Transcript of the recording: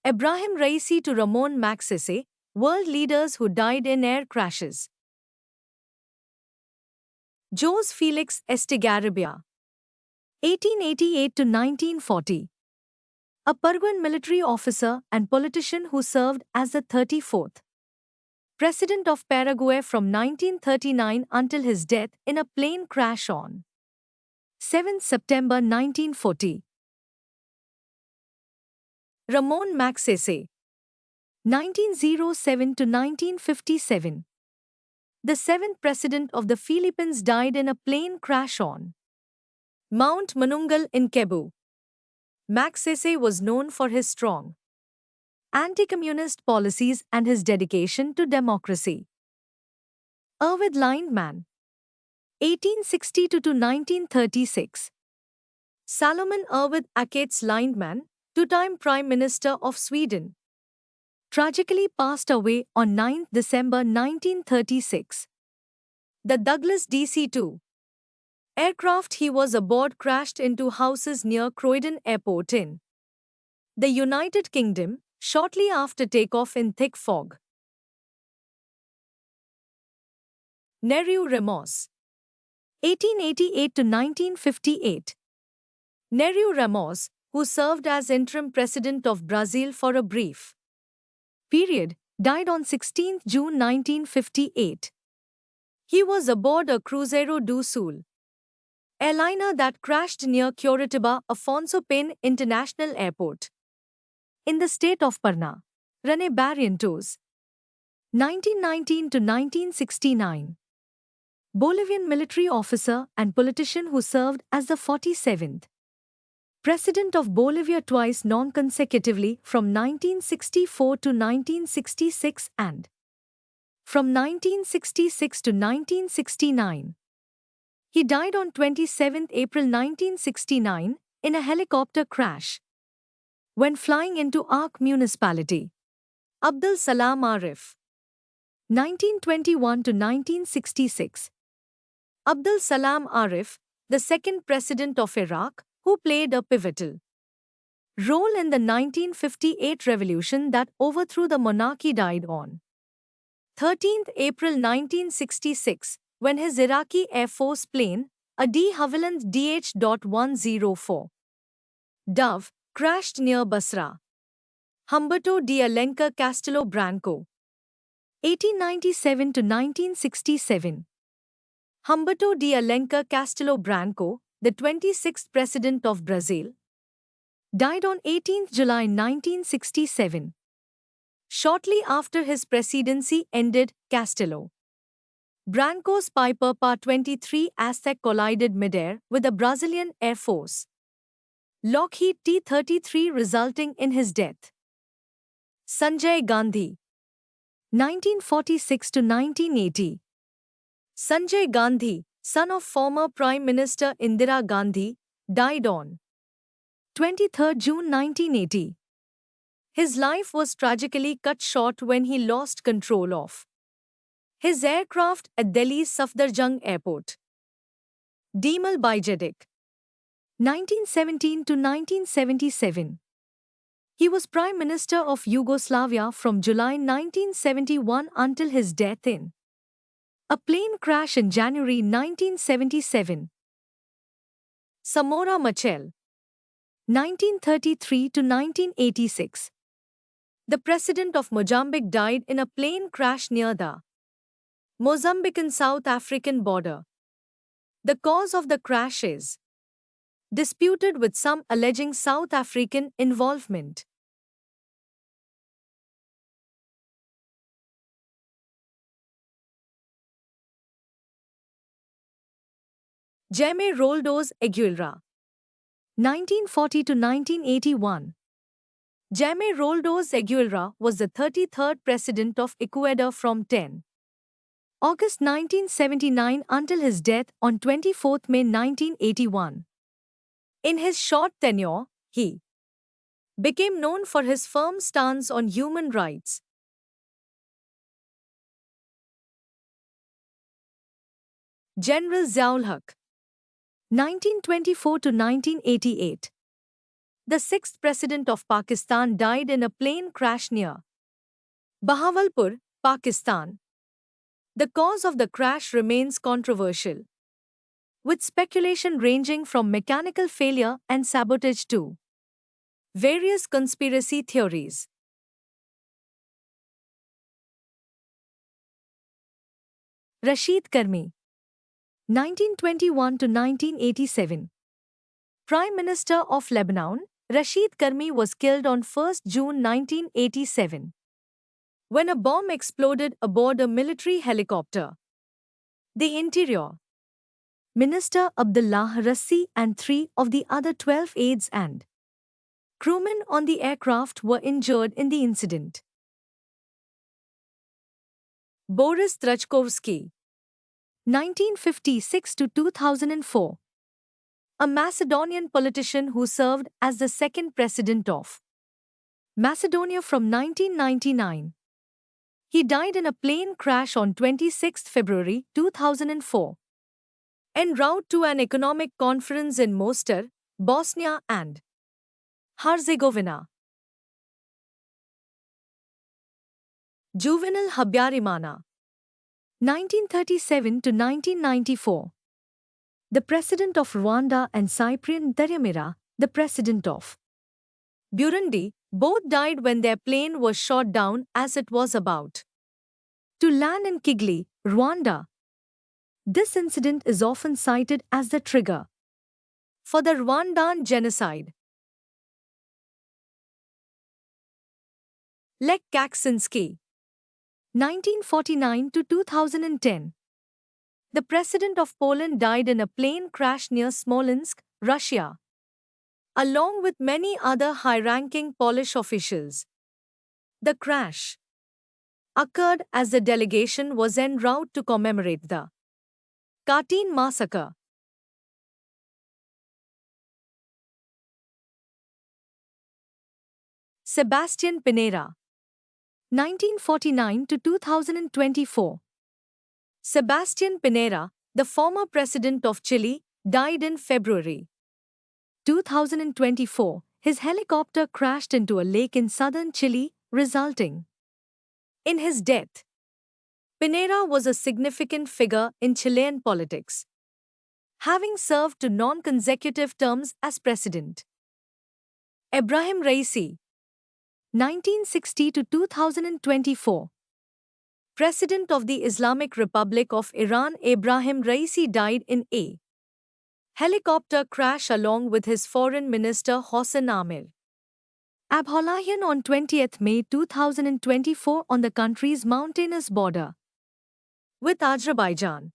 Ebrahim Raisi to Ramon Magsaysay, world leaders who died in air crashes. Jose Felix Estigarribia, 1888 to 1940. A Paraguayan military officer and politician who served as the 34th President of Paraguay from 1939 until his death in a plane crash on 7 September 1940. Ramon Magsaysay, 1907 to 1957. The seventh President of the Philippines died in a plane crash on Mount Manungal in Cebu. Magsaysay was known for his strong anti-communist policies and his dedication to democracy. Arvid Lindman, 1862 to 1936. Salomon Arvid Akets Lindman, two-time Prime Minister of Sweden, tragically passed away on 9 December 1936. The Douglas DC-2 aircraft he was aboard crashed into houses near Croydon Airport in the United Kingdom shortly after takeoff in thick fog. Nereu Ramos, 1888 to 1958. Nereu Ramos, who served as interim president of Brazil for a brief period, died on 16 June 1958. He was aboard a Cruzeiro do Sul airliner that crashed near Curitiba Afonso Pena International Airport in the state of Paraná. René Barrientos, 1919 to 1969. Bolivian military officer and politician who served as the 47th President of Bolivia twice non-consecutively from 1964 to 1966 and from 1966 to 1969. He died on 27 April 1969 in a helicopter crash when flying into Arc municipality. Abdul Salam Arif, 1921 to 1966. Abdul Salam Arif, the second president of Iraq, who played a pivotal role in the 1958 revolution that overthrew the monarchy, died on 13 April 1966 when his Iraqi Air Force plane, a de Havilland DH.104 Dove, crashed near Basra. Humberto de Alencar Castelo Branco, 1897 to 1967. Humberto de Alencar Castelo Branco, the 26th President of Brazil, died on 18 July 1967. Shortly after his presidency ended, Castelo Branco's Piper Pa-23 Aztec collided midair with the Brazilian Air Force Lockheed T-33, resulting in his death. Sanjay Gandhi, 1946 to 1980. Sanjay Gandhi, son of former Prime Minister Indira Gandhi, died on 23 June 1980. His life was tragically cut short when he lost control of his aircraft at Delhi's Safdarjung Airport. Demal Bijedic, 1917 to 1977. He was Prime Minister of Yugoslavia from July 1971 until his death in a plane crash in January 1977. Samora Machel, 1933 to 1986. The President of Mozambique died in a plane crash near the Mozambican-South African border. The cause of the crash is disputed, with some alleging South African involvement. Jaime Roldos Aguilera, 1940 to 1981. Jaime Roldos Aguilera was the 33rd President of Ecuador from 10 August 1979 until his death on 24 May 1981. In his short tenure, he became known for his firm stance on human rights. General Ziaul Haq, 1924 to 1988. the sixth President of Pakistan, died in a plane crash near Bahawalpur, Pakistan. The cause of the crash remains controversial, with speculation ranging from mechanical failure and sabotage to various conspiracy theories. Rashid Karmi, 1921 to 1987. Prime Minister of Lebanon, Rashid Karmi was killed on 1 June 1987 when a bomb exploded aboard a military helicopter. The Interior Minister Abdullah Rassi and 3 of the other 12 aides and crewmen on the aircraft were injured in the incident. Boris Trachkovsky, 1956 to 2004. A Macedonian politician who served as the second president of Macedonia from 1999. He died in a plane crash on 26 February 2004 en route to an economic conference in Mostar, Bosnia and Herzegovina. Juvenal Habyarimana, 1937 to 1994. The President of Rwanda, and Cyprien Ntaryamira, the President of Burundi, both died when their plane was shot down as it was about to land in Kigali, Rwanda. This incident is often cited as the trigger for the Rwandan genocide. Lech Kaczynski, 1949 to 2010. The President of Poland died in a plane crash near Smolensk, Russia, along with many other high-ranking Polish officials. The crash occurred as the delegation was en route to commemorate the Katyn massacre. Sebastian Pinera, 1949 to 2024. Sebastian Pinera, the former president of Chile, died in February 2024. His helicopter crashed into a lake in southern Chile, resulting in his death. Pinera was a significant figure in Chilean politics, having served to non-consecutive terms as president. Ebrahim Raisi, 1960 to 2024. President of the Islamic Republic of Iran Ebrahim Raisi died in a helicopter crash along with his foreign minister Hossein Amir Abdullahian on 20 May 2024 on the country's mountainous border with Azerbaijan.